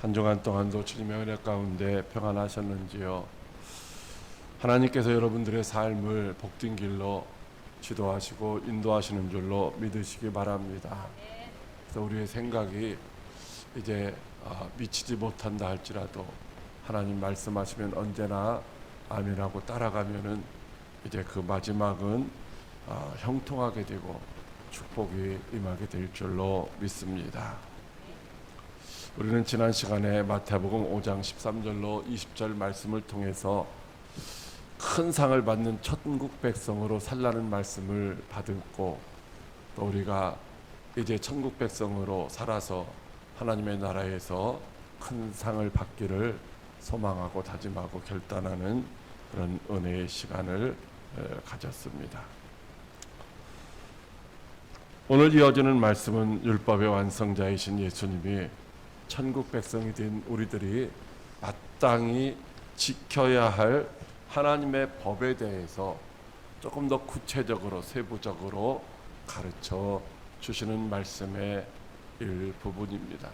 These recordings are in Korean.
한 주간 동안도 주님의 은혜 가운데 평안하셨는지요? 하나님께서 여러분들의 삶을 복된 길로 지도하시고 인도하시는 줄로 믿으시기 바랍니다. 그래서 우리의 생각이 이제 미치지 못한다 할지라도 하나님 말씀하시면 언제나 아멘하고 따라가면은 이제 그 마지막은 형통하게 되고 축복이 임하게 될 줄로 믿습니다. 우리는 지난 시간에 마태복음 5장 13절로 20절 말씀을 통해서 큰 상을 받는 천국 백성으로 살라는 말씀을 받았고, 또 우리가 이제 천국 백성으로 살아서 하나님의 나라에서 큰 상을 받기를 소망하고 다짐하고 결단하는 그런 은혜의 시간을 가졌습니다. 오늘 이어지는 말씀은 율법의 완성자이신 예수님이 천국 백성이 된 우리들이 마땅히 지켜야 할 하나님의 법에 대해서 조금 더 구체적으로 세부적으로 가르쳐 주시는 말씀의 일부분입니다.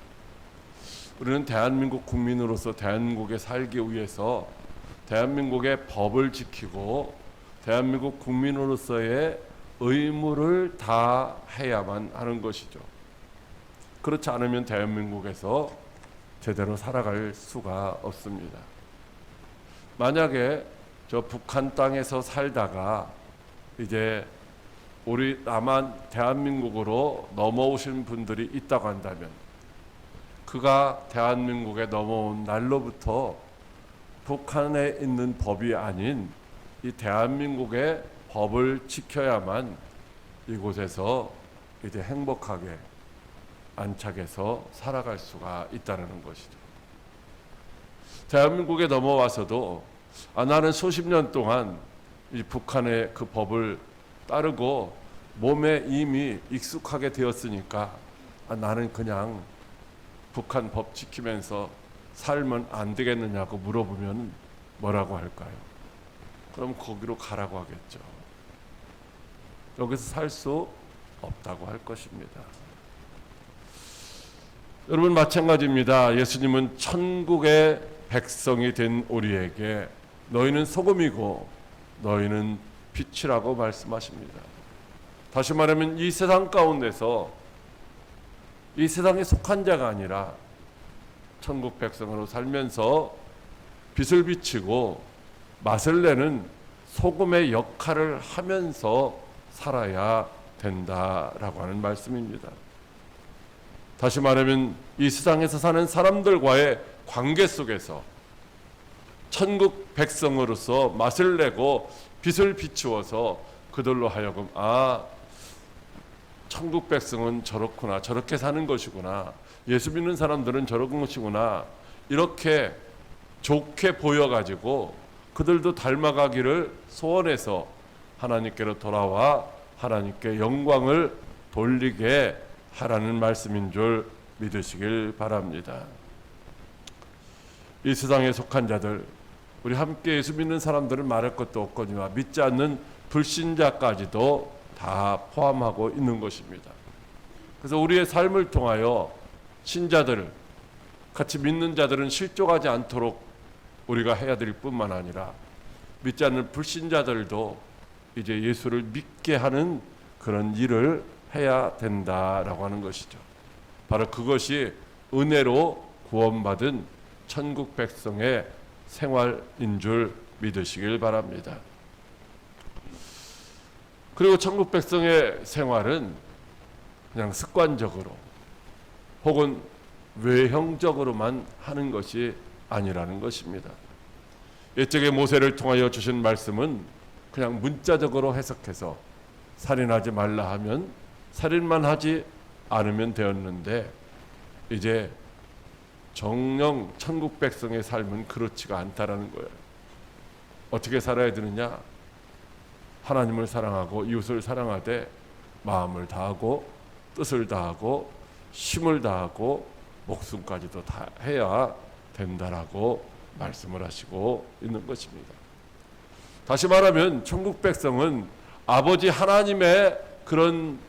우리는 대한민국 국민으로서 대한민국에 살기 위해서 대한민국의 법을 지키고 대한민국 국민으로서의 의무를 다해야만 하는 것이죠. 그렇지 않으면 대한민국에서 제대로 살아갈 수가 없습니다. 만약에 저 북한 땅에서 살다가 이제 우리 남한 대한민국으로 넘어오신 분들이 있다고 한다면, 그가 대한민국에 넘어온 날로부터 북한에 있는 법이 아닌 이 대한민국의 법을 지켜야만 이곳에서 이제 행복하게 안착해서 살아갈 수가 있다는 것이죠. 대한민국에 넘어와서도 나는 수십 년 동안 이 북한의 그 법을 따르고 몸에 이미 익숙하게 되었으니까 나는 그냥 북한 법 지키면서 살면 안 되겠느냐고 물어보면 뭐라고 할까요? 그럼 거기로 가라고 하겠죠. 여기서 살 수 없다고 할 것입니다. 여러분, 마찬가지입니다. 예수님은 천국의 백성이 된 우리에게 너희는 소금이고 너희는 빛이라고 말씀하십니다. 다시 말하면 이 세상 가운데서 이 세상에 속한 자가 아니라 천국 백성으로 살면서 빛을 비치고 맛을 내는 소금의 역할을 하면서 살아야 된다라고 하는 말씀입니다. 다시 말하면 이 세상에서 사는 사람들과의 관계 속에서 천국 백성으로서 맛을 내고 빛을 비추어서 그들로 하여금 천국 백성은 저렇구나, 저렇게 사는 것이구나, 예수 믿는 사람들은 저런 것이구나, 이렇게 좋게 보여가지고 그들도 닮아가기를 소원해서 하나님께로 돌아와 하나님께 영광을 돌리게 하라는 말씀인 줄 믿으시길 바랍니다. 이 세상에 속한 자들, 우리 함께 예수 믿는 사람들은 말할 것도 없거니와 믿지 않는 불신자까지도 다 포함하고 있는 것입니다. 그래서 우리의 삶을 통하여 신자들, 같이 믿는 자들은 실족하지 않도록 우리가 해야 될 뿐만 아니라 믿지 않는 불신자들도 이제 예수를 믿게 하는 그런 일을 해야 된다라고 하는 것이죠. 바로 그것이 은혜로 구원받은 천국 백성의 생활인 줄 믿으시길 바랍니다. 그리고 천국 백성의 생활은 그냥 습관적으로 혹은 외형적으로만 하는 것이 아니라는 것입니다. 옛적에 모세를 통하여 주신 말씀은 그냥 문자적으로 해석해서 살인하지 말라 하면 살인만 하지 않으면 되었는데, 이제 정령 천국 백성의 삶은 그렇지가 않다라는 거예요. 어떻게 살아야 되느냐? 하나님을 사랑하고 이웃을 사랑하되 마음을 다하고 뜻을 다하고 힘을 다하고 목숨까지도 다 해야 된다라고 말씀을 하시고 있는 것입니다. 다시 말하면 천국 백성은 아버지 하나님의 그런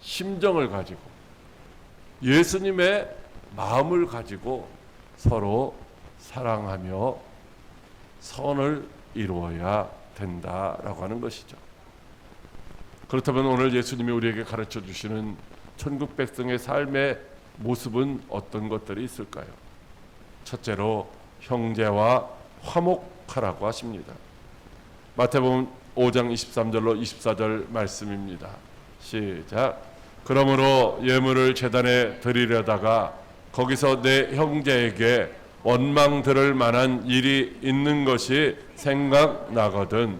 심정을 가지고 예수님의 마음을 가지고 서로 사랑하며 선을 이루어야 된다라고 하는 것이죠. 그렇다면 오늘 예수님이 우리에게 가르쳐 주시는 천국 백성의 삶의 모습은 어떤 것들이 있을까요? 첫째로 형제와 화목하라고 하십니다. 마태복음 5장 23절로 24절 말씀입니다. 시작. 그러므로 예물을 제단에 드리려다가 거기서 내 형제에게 원망 들을 만한 일이 있는 것이 생각나거든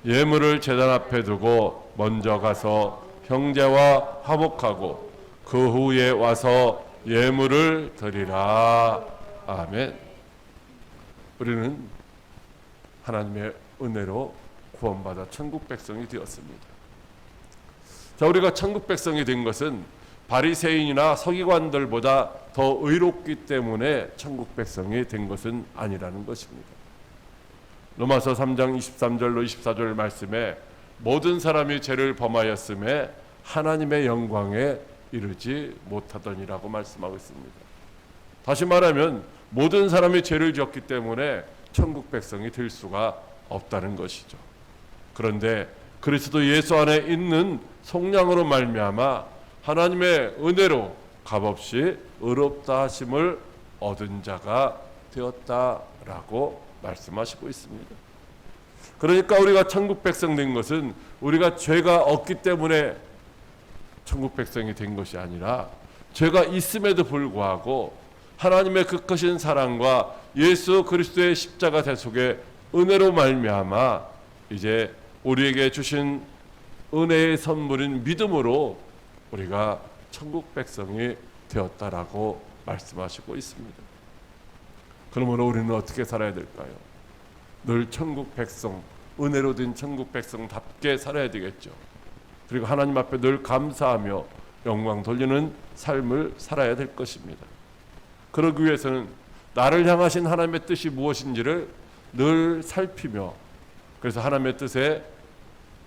예물을 제단 앞에 두고 먼저 가서 형제와 화목하고 그 후에 와서 예물을 드리라. 아멘. 우리는 하나님의 은혜로 구원받아 천국 백성이 되었습니다. 자, 우리가 천국 백성이 된 것은 바리새인이나 서기관들보다 더 의롭기 때문에 천국 백성이 된 것은 아니라는 것입니다. 로마서 3장 23절로 24절 말씀에 모든 사람이 죄를 범하였음에 하나님의 영광에 이르지 못하더니라고 말씀하고 있습니다. 다시 말하면 모든 사람이 죄를 지었기 때문에 천국 백성이 될 수가 없다는 것이죠. 그런데 그리스도 예수 안에 있는 속량으로 말미암아 하나님의 은혜로 값없이 의롭다 하심을 얻은 자가 되었다라고 말씀하시고 있습니다. 그러니까 우리가 천국 백성 된 것은 우리가 죄가 없기 때문에 천국 백성이 된 것이 아니라 죄가 있음에도 불구하고 하나님의 그 크신 사랑과 예수 그리스도의 십자가 대속의 은혜로 말미암아 이제 우리에게 주신 은혜의 선물인 믿음으로 우리가 천국 백성이 되었다라고 말씀하시고 있습니다. 그러므로 우리는 어떻게 살아야 될까요? 늘 천국 백성, 은혜로 된 천국 백성답게 살아야 되겠죠. 그리고 하나님 앞에 늘 감사하며 영광 돌리는 삶을 살아야 될 것입니다. 그러기 위해서는 나를 향하신 하나님의 뜻이 무엇인지를 늘 살피며 그래서 하나님의 뜻에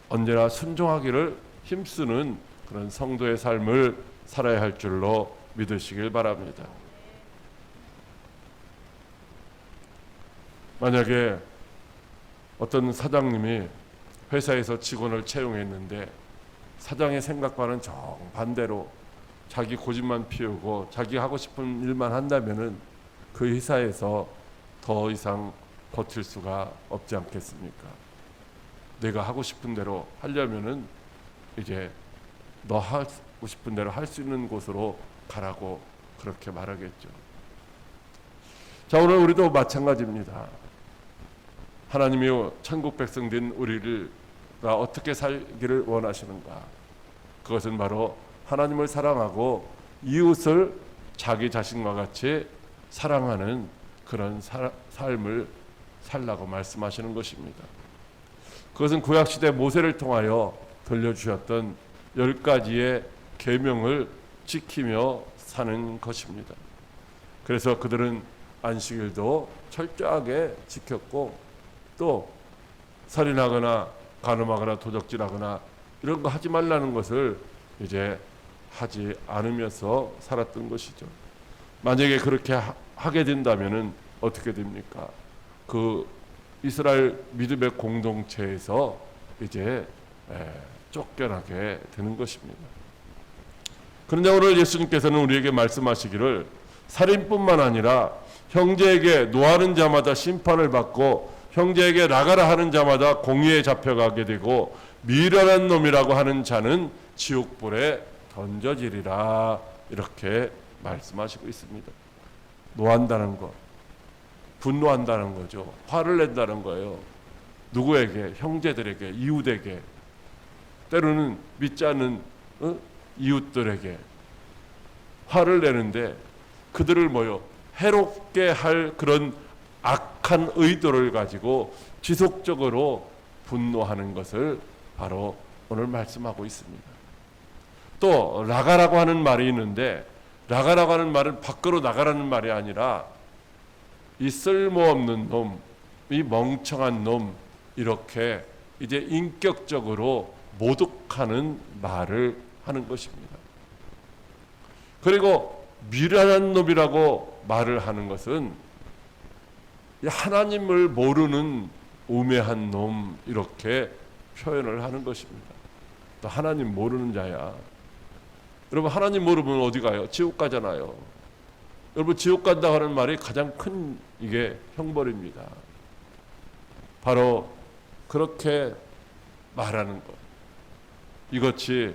언제나 순종하기를 힘쓰는 그런 성도의 삶을 살아야 할 줄로 믿으시길 바랍니다. 만약에 어떤 사장님이 회사에서 직원을 채용했는데 사장의 생각과는 정반대로 자기 고집만 피우고 자기 하고 싶은 일만 한다면은 그 회사에서 더 이상 버틸 수가 없지 않겠습니까? 내가 하고 싶은 대로 하려면은 이제 너 하고 싶은 대로 할 수 있는 곳으로 가라고 그렇게 말하겠죠. 자, 오늘 우리도 마찬가지입니다. 하나님이 천국 백성 된 우리가 어떻게 살기를 원하시는가? 그것은 바로 하나님을 사랑하고 이웃을 자기 자신과 같이 사랑하는 그런 삶을 살라고 말씀하시는 것입니다. 그것은 구약시대 모세를 통하여 들려주셨던 10가지의 계명을 지키며 사는 것입니다. 그래서 그들은 안식일도 철저하게 지켰고 또 살인하거나 간음하거나 도적질하거나 이런 거 하지 말라는 것을 이제 하지 않으면서 살았던 것이죠. 만약에 그렇게 하게 된다면은 어떻게 됩니까? 그 이스라엘 믿음의 공동체에서 이제 쫓겨나게 되는 것입니다. 그런데 오늘 예수님께서는 우리에게 말씀하시기를 살인뿐만 아니라 형제에게 노하는 자마다 심판을 받고 형제에게 나가라 하는 자마다 공의에 잡혀가게 되고 미련한 놈이라고 하는 자는 지옥불에 던져지리라 이렇게 말씀하시고 있습니다. 노한다는 것, 분노한다는 거죠. 화를 낸다는 거예요. 누구에게? 형제들에게, 이웃에게, 때로는 믿지 않는 이웃들에게 화를 내는데 그들을 해롭게 할 그런 악한 의도를 가지고 지속적으로 분노하는 것을 바로 오늘 말씀하고 있습니다. 또 나가라고 하는 말이 있는데 나가라고 하는 말은 밖으로 나가라는 말이 아니라 이 쓸모없는 놈, 이 멍청한 놈 이렇게 이제 인격적으로 모독하는 말을 하는 것입니다. 그리고 미련한 놈이라고 말을 하는 것은 이 하나님을 모르는 우매한 놈 이렇게 표현을 하는 것입니다. 또 하나님 모르는 자야. 여러분 하나님 모르면 어디 가요? 지옥 가잖아요. 여러분 지옥 간다 하는 말이 가장 큰 이게 형벌입니다. 바로 그렇게 말하는 것. 이것이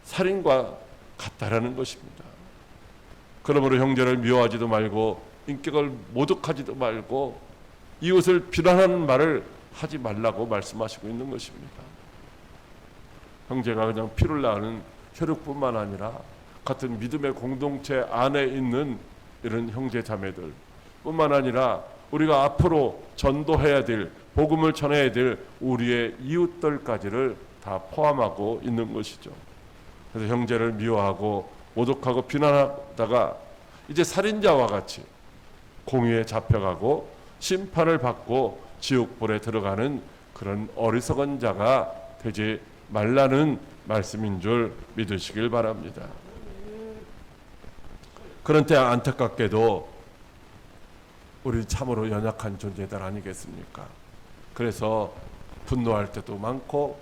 살인과 같다라는 것입니다. 그러므로 형제를 미워하지도 말고 인격을 모독하지도 말고 이웃을 비난하는 말을 하지 말라고 말씀하시고 있는 것입니다. 형제가 그냥 피를 나는 혈육뿐만 아니라 같은 믿음의 공동체 안에 있는 이런 형제 자매들 뿐만 아니라 우리가 앞으로 전도해야 될 복음을 전해야 될 우리의 이웃들까지를 다 포함하고 있는 것이죠. 그래서 형제를 미워하고 모독하고 비난하다가 이제 살인자와 같이 공의에 잡혀가고 심판을 받고 지옥불에 들어가는 그런 어리석은 자가 되지 말라는 말씀인 줄 믿으시길 바랍니다. 그런데 안타깝게도 우리 참으로 연약한 존재들 아니겠습니까? 그래서 분노할 때도 많고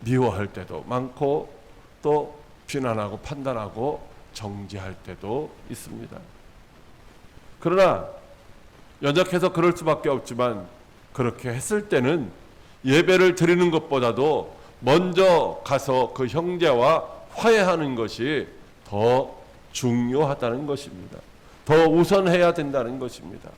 미워할 때도 많고 또 비난하고 판단하고 정죄할 때도 있습니다. 그러나 연약해서 그럴 수밖에 없지만 그렇게 했을 때는 예배를 드리는 것보다도 먼저 가서 그 형제와 화해하는 것이 더 중요하다는 것입니다. 더 우선해야 된다는 것입니다.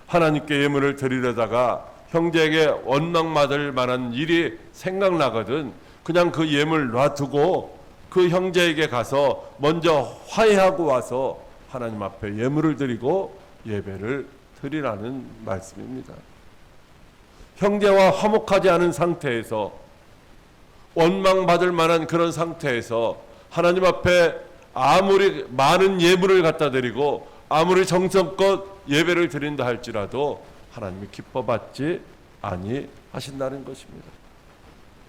하나님께 예물을 드리려다가 형제에게 원망받을 만한 일이 생각나거든 그냥 그 예물 놔두고 그 형제에게 가서 먼저 화해하고 와서 하나님 앞에 예물을 드리고 예배를 드리라는 말씀입니다. 형제와 화목하지 않은 상태에서 원망받을 만한 그런 상태에서 하나님 앞에 아무리 많은 예물을 갖다 드리고 아무리 정성껏 예배를 드린다 할지라도 하나님이 기뻐받지 아니하신다는 것입니다.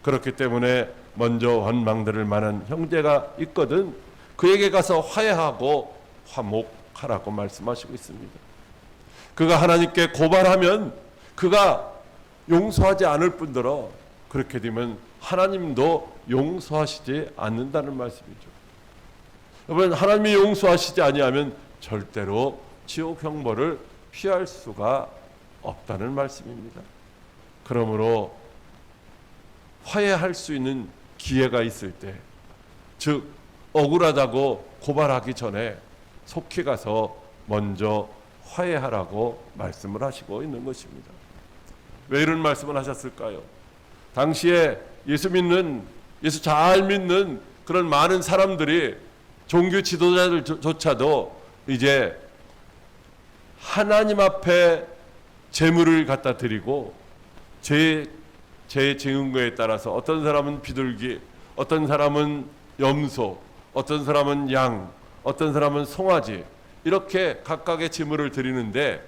그렇기 때문에 먼저 원망들을 만한 형제가 있거든 그에게 가서 화해하고 화목하라고 말씀하시고 있습니다. 그가 하나님께 고발하면 그가 용서하지 않을 뿐더러 그렇게 되면 하나님도 용서하시지 않는다는 말씀이죠. 여러분 하나님이 용서하시지 아니하면 절대로 지옥 형벌을 피할 수가 없다는 말씀입니다. 그러므로 화해할 수 있는 기회가 있을 때, 즉 억울하다고 고발하기 전에 속히 가서 먼저 화해하라고 말씀을 하시고 있는 것입니다. 왜 이런 말씀을 하셨을까요? 당시에 예수 잘 믿는 그런 많은 사람들이 종교 지도자들조차도 이제 하나님 앞에 제물을 갖다 드리고 제 증거에 따라서 어떤 사람은 비둘기, 어떤 사람은 염소, 어떤 사람은 양, 어떤 사람은 송아지 이렇게 각각의 제물을 드리는데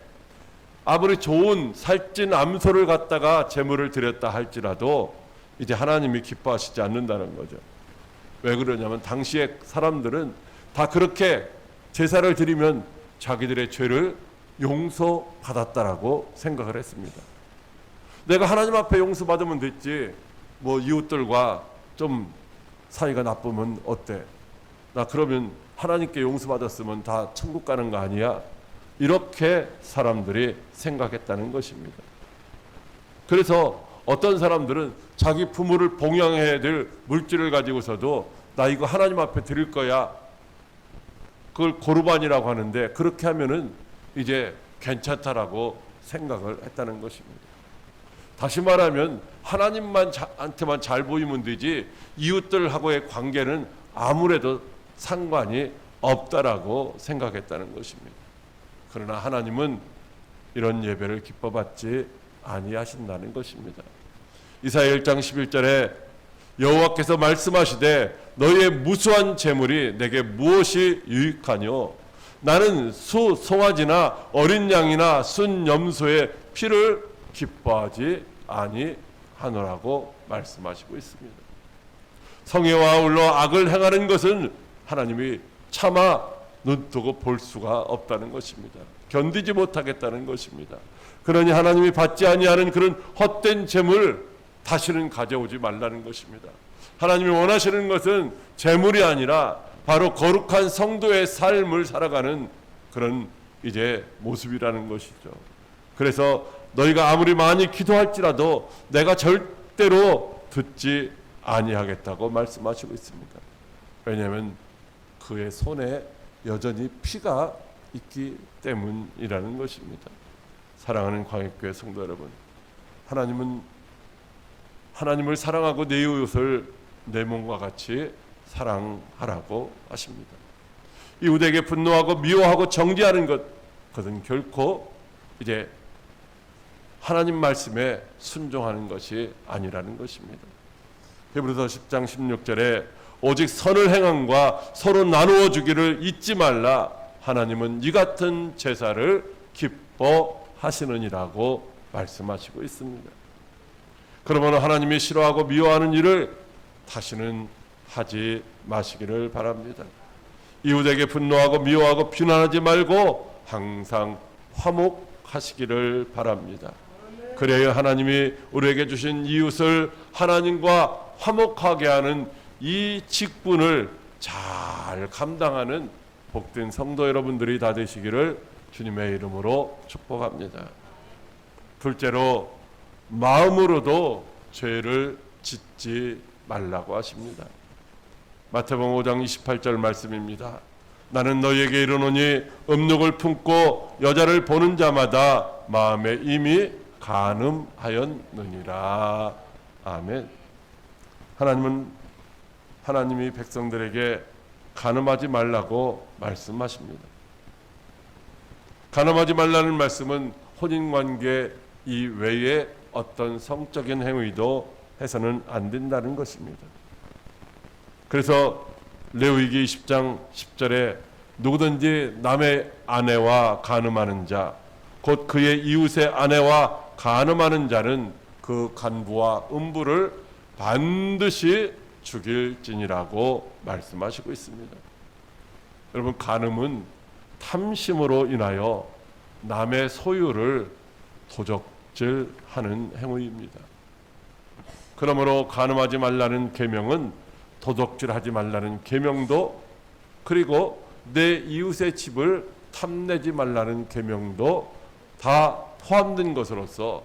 아무리 좋은 살찐 암소를 갖다가 제물을 드렸다 할지라도 이제 하나님이 기뻐하시지 않는다는 거죠. 왜 그러냐면 당시의 사람들은 다 그렇게 제사를 드리면 자기들의 죄를 용서받았다라고 생각을 했습니다. 내가 하나님 앞에 용서받으면 됐지 뭐 이웃들과 좀 사이가 나쁘면 어때? 나 그러면 하나님께 용서받았으면 다 천국 가는 거 아니야? 이렇게 사람들이 생각했다는 것입니다. 그래서 어떤 사람들은 자기 부모를 봉양해야 될 물질을 가지고서도 나 이거 하나님 앞에 드릴 거야. 그걸 고르반이라고 하는데 그렇게 하면은 이제 괜찮다라고 생각을 했다는 것입니다. 다시 말하면 하나님한테만 잘 보이면 되지 이웃들하고의 관계는 아무래도 상관이 없다라고 생각했다는 것입니다. 그러나 하나님은 이런 예배를 기뻐받지 아니하신다는 것입니다. 이사야 1장 11절에 여호와께서 말씀하시되 너희의 무수한 재물이 내게 무엇이 유익하뇨? 나는 수 송아지나 어린 양이나 순 염소의 피를 기뻐하지 아니하노라고 말씀하시고 있습니다. 성회와 아울러 악을 행하는 것은 하나님이 차마 눈뜨고 볼 수가 없다는 것입니다. 견디지 못하겠다는 것입니다. 그러니 하나님이 받지 아니하는 그런 헛된 재물 다시는 가져오지 말라는 것입니다. 하나님이 원하시는 것은 재물이 아니라 바로 거룩한 성도의 삶을 살아가는 그런 이제 모습이라는 것이죠. 그래서 너희가 아무리 많이 기도할지라도 내가 절대로 듣지 아니하겠다고 말씀하시고 있습니다. 왜냐하면 그의 손에 여전히 피가 있기 때문이라는 것입니다. 사랑하는 광역교회 성도 여러분, 하나님을 사랑하고 내 이웃을 내 몸과 같이 사랑하라고 하십니다. 이웃에게 분노하고 미워하고 정죄하는 그것은 결코 이제 하나님 말씀에 순종하는 것이 아니라는 것입니다. 히브리서 10장 16절에 오직 선을 행함과 서로 나누어 주기를 잊지 말라. 하나님은 이 같은 제사를 기뻐하시느니라고 말씀하시고 있습니다. 그러므로 하나님이 싫어하고 미워하는 일을 다시는 하지 마시기를 바랍니다. 이웃에게 분노하고 미워하고 비난하지 말고 항상 화목하시기를 바랍니다. 그래야 하나님이 우리에게 주신 이웃을 하나님과 화목하게 하는 이 직분을 잘 감당하는 복된 성도 여러분들이 다 되시기를 주님의 이름으로 축복합니다. 둘째로 마음으로도 죄를 짓지 말라고 하십니다. 마태복음 5장 28절 말씀입니다. 나는 너희에게 이르노니 음욕을 품고 여자를 보는 자마다 마음에 이미 간음하였느니라. 아멘. 하나님이 백성들에게 간음하지 말라고 말씀하십니다. 간음하지 말라는 말씀은 혼인관계 이외에 어떤 성적인 행위도 해서는 안 된다는 것입니다. 그래서 레위기 20장 10절에 누구든지 남의 아내와 간음하는 자, 곧 그의 이웃의 아내와 간음하는 자는 그 간부와 음부를 반드시 죽일지니라고 말씀하시고 있습니다. 여러분, 간음은 탐심으로 인하여 남의 소유를 도적질하는 행위입니다. 그러므로 간음하지 말라는 계명은 도적질하지 말라는 계명도, 그리고 내 이웃의 집을 탐내지 말라는 계명도 다 포함된 것으로서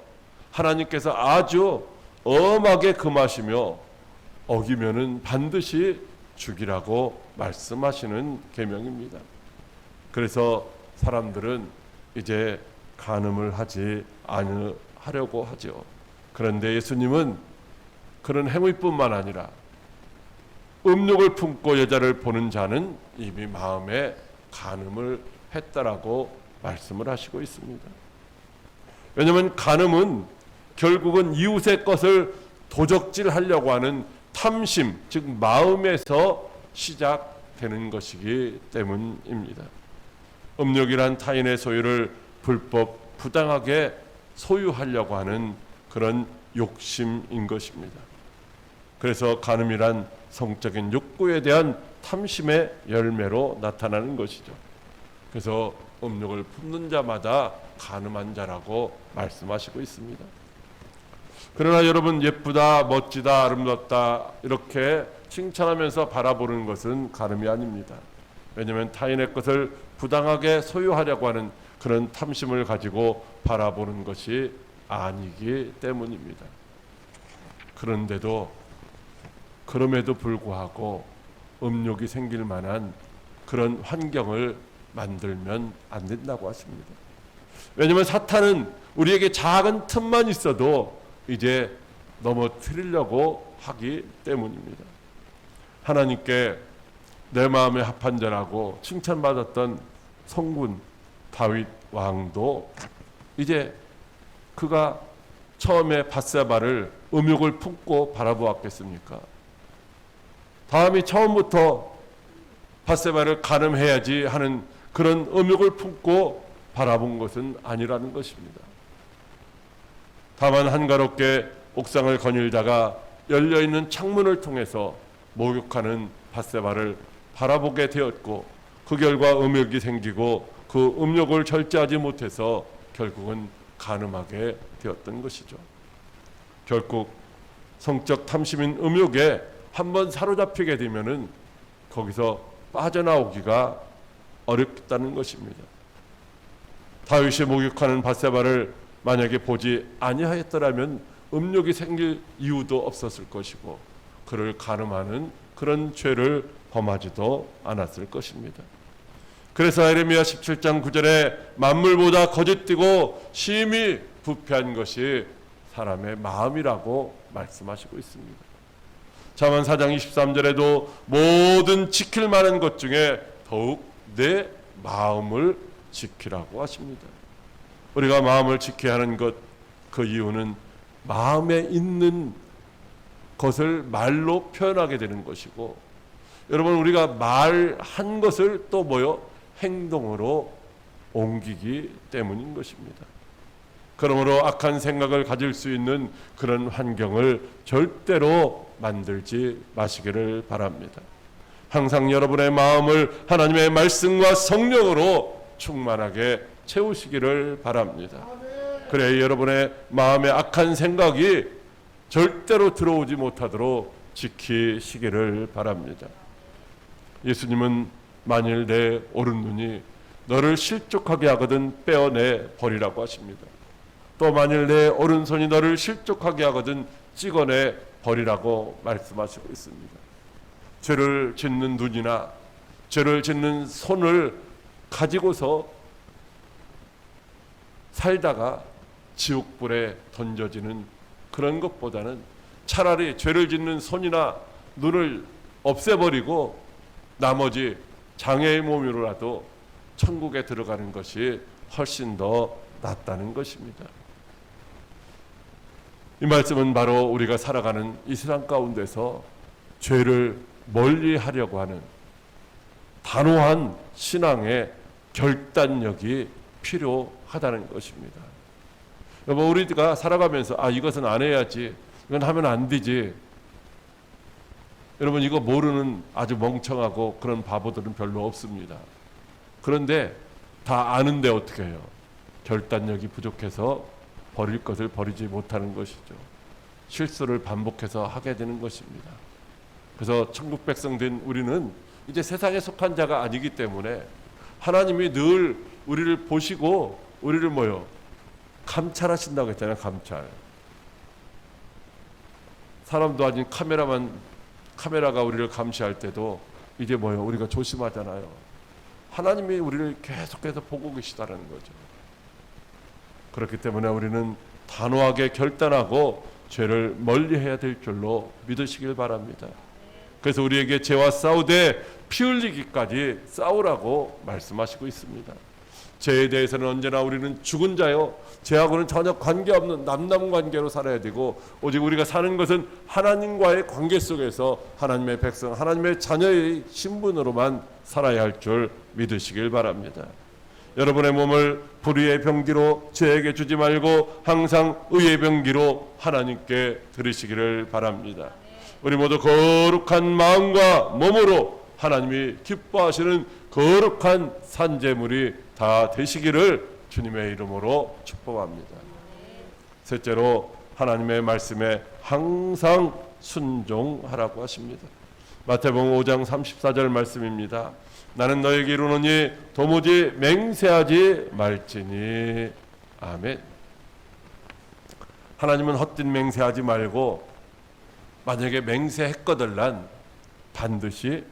하나님께서 아주 엄하게 금하시며 어기면은 반드시 죽이라고 말씀하시는 계명입니다. 그래서 사람들은 이제 간음을 하지 않으려고 하죠. 그런데 예수님은 그런 행위뿐만 아니라 음욕을 품고 여자를 보는 자는 이미 마음에 간음을 했다라고 말씀을 하시고 있습니다. 왜냐하면 간음은 결국은 이웃의 것을 도적질하려고 하는 탐심, 즉 마음에서 시작되는 것이기 때문입니다. 음욕이란 타인의 소유를 불법 부당하게 소유하려고 하는 그런 욕심인 것입니다. 그래서 간음이란 성적인 욕구에 대한 탐심의 열매로 나타나는 것이죠. 그래서 음욕을 품는 자마다 간음한 자라고 말씀하시고 있습니다. 그러나 여러분, 예쁘다, 멋지다, 아름답다 이렇게 칭찬하면서 바라보는 것은 간음이 아닙니다. 왜냐하면 타인의 것을 부당하게 소유하려고 하는 그런 탐심을 가지고 바라보는 것이 아니기 때문입니다. 그럼에도 불구하고 음욕이 생길 만한 그런 환경을 만들면 안 된다고 하십니다. 왜냐하면 사탄은 우리에게 작은 틈만 있어도 이제 넘어뜨리려고 하기 때문입니다. 하나님께 내 마음에 합한 자라고 칭찬받았던 성군 다윗 왕도 이제 그가 처음에 밧세바를 음욕을 품고 바라보았겠습니까? 다음이 처음부터 밧세바를 간음해야지 하는 그런 음욕을 품고 바라본 것은 아니라는 것입니다. 다만 한가롭게 옥상을 거닐다가 열려있는 창문을 통해서 목욕하는 밧세바를 바라보게 되었고, 그 결과 음욕이 생기고 그 음욕을 절제하지 못해서 결국은 간음하게 되었던 것이죠. 결국 성적 탐심인 음욕에 한번 사로잡히게 되면은 거기서 빠져나오기가 어렵다는 것입니다. 다윗이 목욕하는 밧세바를 만약에 보지 아니하였더라면 음욕이 생길 이유도 없었을 것이고 그를 간음하는 그런 죄를 범하지도 않았을 것입니다. 그래서 에레미야 17장 9절에 만물보다 거짓되고 심히 부패한 것이 사람의 마음이라고 말씀하시고 있습니다. 잠언 4장 23절에도 모든 지킬 만한 것 중에 더욱 내 마음을 지키라고 하십니다. 우리가 마음을 지켜야 하는 것, 그 이유는 마음에 있는 것을 말로 표현하게 되는 것이고, 여러분 우리가 말한 것을 또 행동으로 옮기기 때문인 것입니다. 그러므로 악한 생각을 가질 수 있는 그런 환경을 절대로 만들지 마시기를 바랍니다. 항상 여러분의 마음을 하나님의 말씀과 성령으로 충만하게 채우시기를 바랍니다. 그래야 여러분의 마음에 악한 생각이 절대로 들어오지 못하도록 지키시기를 바랍니다. 예수님은 만일 내 오른눈이 너를 실족하게 하거든 빼어내 버리라고 하십니다. 또 만일 내 오른손이 너를 실족하게 하거든 찍어내 버리라고 말씀하시고 있습니다. 죄를 짓는 눈이나 죄를 짓는 손을 가지고서 살다가 지옥불에 던져지는 그런 것보다는 차라리 죄를 짓는 손이나 눈을 없애버리고 나머지 장애의 몸으로라도 천국에 들어가는 것이 훨씬 더 낫다는 것입니다. 이 말씀은 바로 우리가 살아가는 이 세상 가운데서 죄를 멀리하려고 하는 단호한 신앙의 결단력이 필요하다는 것입니다. 여러분 우리가 살아가면서 이것은 안 해야지, 이건 하면 안 되지, 여러분 이거 모르는 아주 멍청하고 그런 바보들은 별로 없습니다. 그런데 다 아는데 어떻게 해요? 결단력이 부족해서 버릴 것을 버리지 못하는 것이죠. 실수를 반복해서 하게 되는 것입니다. 그래서 천국 백성 된 우리는 이제 세상에 속한 자가 아니기 때문에 하나님이 늘 우리를 보시고 우리를 감찰하신다고 했잖아요. 감찰. 사람도 아닌 카메라가 우리를 감시할 때도 이제 우리가 조심하잖아요. 하나님이 우리를 계속해서 보고 계시다는 거죠. 그렇기 때문에 우리는 단호하게 결단하고 죄를 멀리해야 될 줄로 믿으시길 바랍니다. 그래서 우리에게 죄와 싸우되 피 흘리기까지 싸우라고 말씀하시고 있습니다. 죄에 대해서는 언제나 우리는 죽은 자요, 죄하고는 전혀 관계없는 남남관계로 살아야 되고, 오직 우리가 사는 것은 하나님과의 관계 속에서 하나님의 백성, 하나님의 자녀의 신분으로만 살아야 할 줄 믿으시길 바랍니다. 여러분의 몸을 불의의 병기로 죄에게 주지 말고 항상 의의 병기로 하나님께 드리시기를 바랍니다. 우리 모두 거룩한 마음과 몸으로 하나님이 기뻐하시는 거룩한 산제물이 다 되시기를 주님의 이름으로 축복합니다. 셋째로 하나님의 말씀에 항상 순종하라고 하십니다. 마태복음 5장 34절 말씀입니다. 나는 너에게 이르노니 도무지 맹세하지 말지니. 아멘. 하나님은 헛된 맹세하지 말고 만약에 맹세했거들란 반드시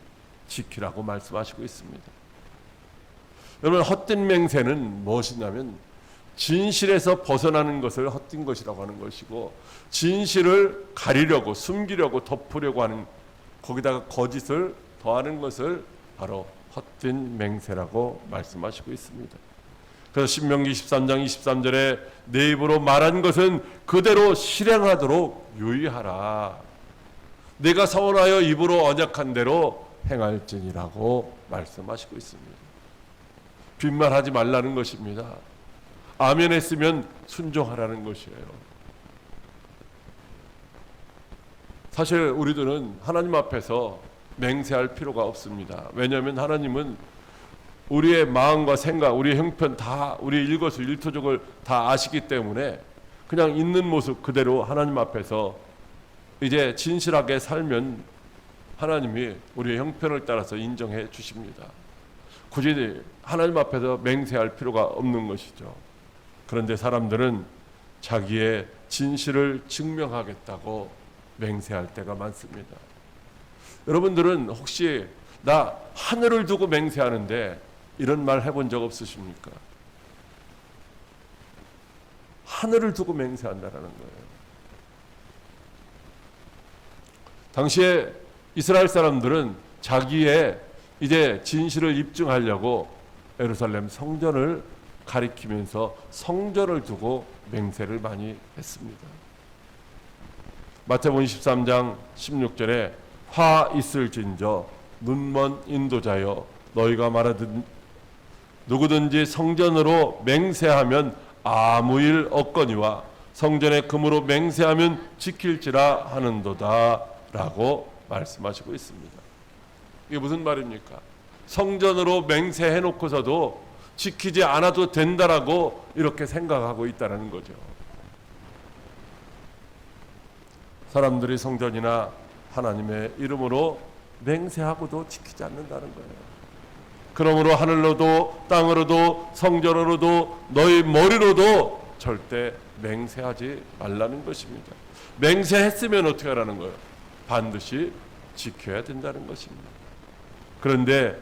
지키라고 말씀하시고 있습니다. 여러분 헛된 맹세는 무엇이냐면 진실에서 벗어나는 것을 헛된 것이라고 하는 것이고, 진실을 가리려고 숨기려고 덮으려고 하는, 거기다가 거짓을 더하는 것을 바로 헛된 맹세라고 말씀하시고 있습니다. 그래서 신명기 13장 23절에 내 입으로 말한 것은 그대로 실행하도록 유의하라. 내가 서원하여 입으로 언약한 대로 행할지니라고 말씀하시고 있습니다. 빈말하지 말라는 것입니다. 아멘 했으면 순종하라는 것이에요. 사실 우리들은 하나님 앞에서 맹세할 필요가 없습니다. 왜냐하면 하나님은 우리의 마음과 생각, 우리의 형편 다, 우리의 일거수일투족을 다 아시기 때문에 그냥 있는 모습 그대로 하나님 앞에서 이제 진실하게 살면 하나님이 우리의 형편을 따라서 인정해 주십니다. 굳이 하나님 앞에서 맹세할 필요가 없는 것이죠. 그런데 사람들은 자기의 진실을 증명하겠다고 맹세할 때가 많습니다. 여러분들은 혹시 나 하늘을 두고 맹세하는데 이런 말 해본 적 없으십니까? 하늘을 두고 맹세한다라는 거예요. 당시에 이스라엘 사람들은 자기의 이제 진실을 입증하려고 예루살렘 성전을 가리키면서 성전을 두고 맹세를 많이 했습니다. 마태복음 23장 16절에 화 있을진저 눈먼 인도자여 너희가 말하듯 누구든지 성전으로 맹세하면 아무 일 없거니와 성전의 금으로 맹세하면 지킬지라 하는도다 라고 말씀하시고 있습니다. 이게 무슨 말입니까? 성전으로 맹세해 놓고서도 지키지 않아도 된다라고 이렇게 생각하고 있다는 거죠. 사람들이 성전이나 하나님의 이름으로 맹세하고도 지키지 않는다는 거예요. 그러므로 하늘로도 땅으로도 성전으로도 너희 머리로도 절대 맹세하지 말라는 것입니다. 맹세했으면 어떻게 하라는 거예요? 반드시 지켜야 된다는 것입니다. 그런데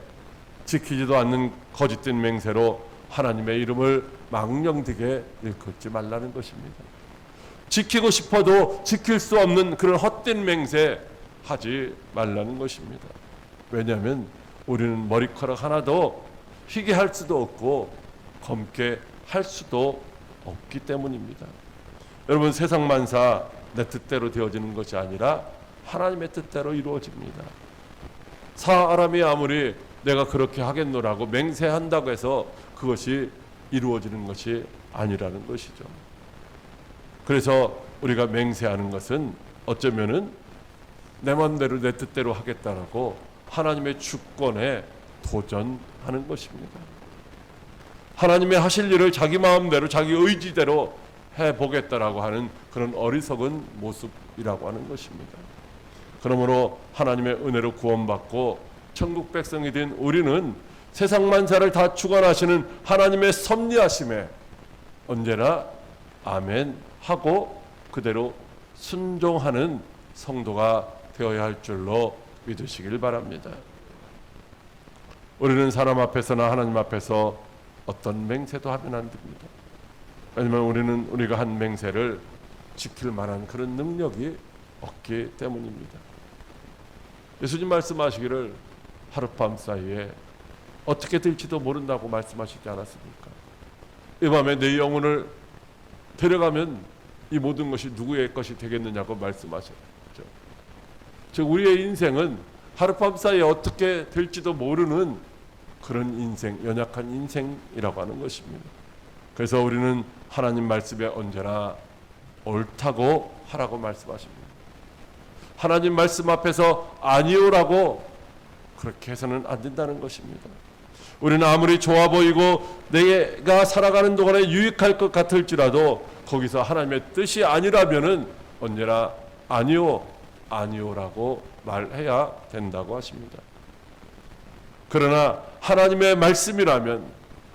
지키지도 않는 거짓된 맹세로 하나님의 이름을 망령되게 일컫지 말라는 것입니다. 지키고 싶어도 지킬 수 없는 그런 헛된 맹세 하지 말라는 것입니다. 왜냐하면 우리는 머리카락 하나도 희게 할 수도 없고 검게 할 수도 없기 때문입니다. 여러분, 세상 만사 내 뜻대로 되어지는 것이 아니라 하나님의 뜻대로 이루어집니다. 사람이 아무리 내가 그렇게 하겠노라고 맹세한다고 해서 그것이 이루어지는 것이 아니라는 것이죠. 그래서 우리가 맹세하는 것은 어쩌면은 내 마음대로 내 뜻대로 하겠다라고 하나님의 주권에 도전하는 것입니다. 하나님의 하실 일을 자기 마음대로 자기 의지대로 해보겠다라고 하는 그런 어리석은 모습이라고 하는 것입니다. 그러므로 하나님의 은혜로 구원받고 천국 백성이 된 우리는 세상 만사를 다 주관하시는 하나님의 섭리하심에 언제나 아멘 하고 그대로 순종하는 성도가 되어야 할 줄로 믿으시길 바랍니다. 우리는 사람 앞에서나 하나님 앞에서 어떤 맹세도 하면 안 됩니다. 왜냐하면 우리는 우리가 한 맹세를 지킬 만한 그런 능력이 없기 때문입니다. 예수님 말씀하시기를 하룻밤 사이에 어떻게 될지도 모른다고 말씀하시지 않았습니까? 이 밤에 내 영혼을 데려가면 이 모든 것이 누구의 것이 되겠느냐고 말씀하셨죠. 즉 우리의 인생은 하룻밤 사이에 어떻게 될지도 모르는 그런 인생, 연약한 인생이라고 하는 것입니다. 그래서 우리는 하나님 말씀에 언제나 옳다고 하라고 말씀하십니다. 하나님 말씀 앞에서 아니오라고 그렇게 해서는 안 된다는 것입니다. 우리는 아무리 좋아 보이고 내가 살아가는 동안에 유익할 것 같을지라도 거기서 하나님의 뜻이 아니라면은 언제나 아니오, 아니오라고 말해야 된다고 하십니다. 그러나 하나님의 말씀이라면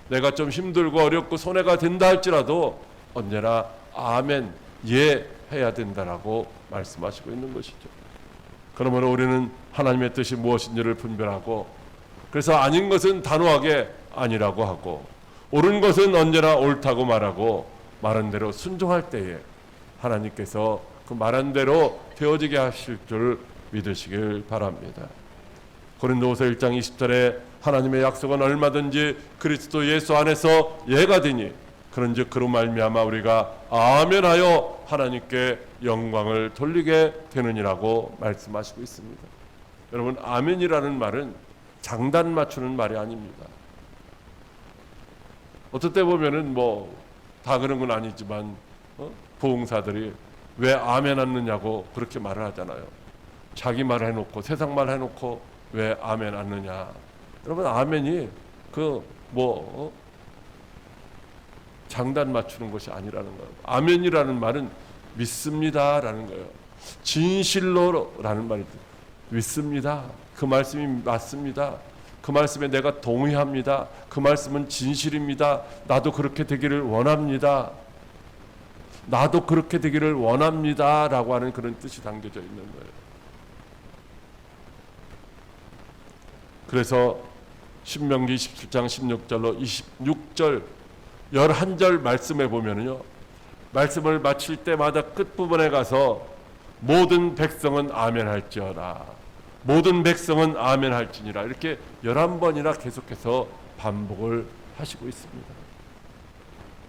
내가 좀 힘들고 어렵고 손해가 된다 할지라도 언제나 아멘, 예 해야 된다라고 말씀하시고 있는 것이죠. 그러므로 우리는 하나님의 뜻이 무엇인지를 분별하고 그래서 아닌 것은 단호하게 아니라고 하고 옳은 것은 언제나 옳다고 말하고 말한 대로 순종할 때에 하나님께서 그 말한 대로 되어지게 하실 줄 믿으시길 바랍니다. 고린도후서 1장 20절에 하나님의 약속은 얼마든지 그리스도 예수 안에서 예가 되니 그런즉 그로 말미암아 우리가 아멘하여 하나님께 영광을 돌리게 되느니라고 말씀하시고 있습니다. 여러분, 아멘이라는 말은 장단 맞추는 말이 아닙니다. 어떨 때 보면은 다 그런 건 아니지만 부흥사들이 왜 아멘 않느냐고 그렇게 말을 하잖아요. 자기 말 해놓고 세상 말 해놓고 왜 아멘 않느냐. 여러분, 아멘이 장단 맞추는 것이 아니라는 거예요. 아멘이라는 말은 믿습니다라는 거예요. 진실로라는 말이 믿습니다. 그 말씀이 맞습니다. 그 말씀에 내가 동의합니다. 그 말씀은 진실입니다. 나도 그렇게 되기를 원합니다. 나도 그렇게 되기를 원합니다라고 하는 그런 뜻이 담겨져 있는 거예요. 그래서 신명기 27장 16절로 26절 11절 말씀에 보면요, 말씀을 마칠 때마다 끝부분에 가서 모든 백성은 아멘할지어다, 모든 백성은 아멘할지니라, 이렇게 11번이나 계속해서 반복을 하시고 있습니다.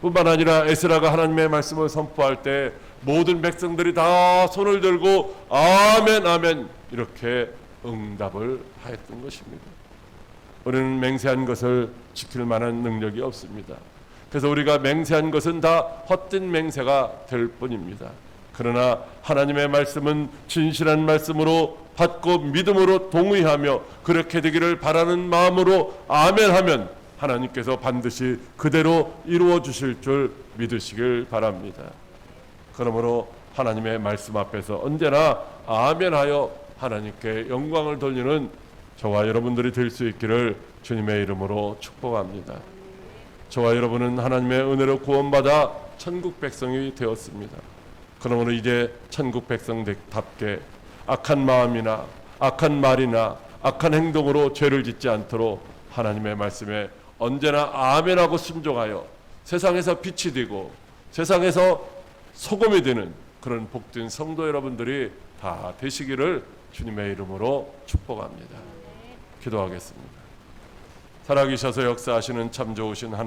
뿐만 아니라 에스라가 하나님의 말씀을 선포할 때 모든 백성들이 다 손을 들고 아멘 아멘 이렇게 응답을 하였던 것입니다. 우리는 맹세한 것을 지킬 만한 능력이 없습니다. 그래서 우리가 맹세한 것은 다 헛된 맹세가 될 뿐입니다. 그러나 하나님의 말씀은 진실한 말씀으로 받고 믿음으로 동의하며 그렇게 되기를 바라는 마음으로 아멘하면 하나님께서 반드시 그대로 이루어 주실 줄 믿으시길 바랍니다. 그러므로 하나님의 말씀 앞에서 언제나 아멘하여 하나님께 영광을 돌리는 저와 여러분들이 될 수 있기를 주님의 이름으로 축복합니다. 저와 여러분은 하나님의 은혜로 구원받아 천국 백성이 되었습니다. 그러므로 이제 천국 백성답게 악한 마음이나 악한 말이나 악한 행동으로 죄를 짓지 않도록 하나님의 말씀에 언제나 아멘하고 순종하여 세상에서 빛이 되고 세상에서 소금이 되는 그런 복된 성도 여러분들이 다 되시기를 주님의 이름으로 축복합니다. 기도하겠습니다. 살아계셔서 역사하시는 참 좋으신 하나님,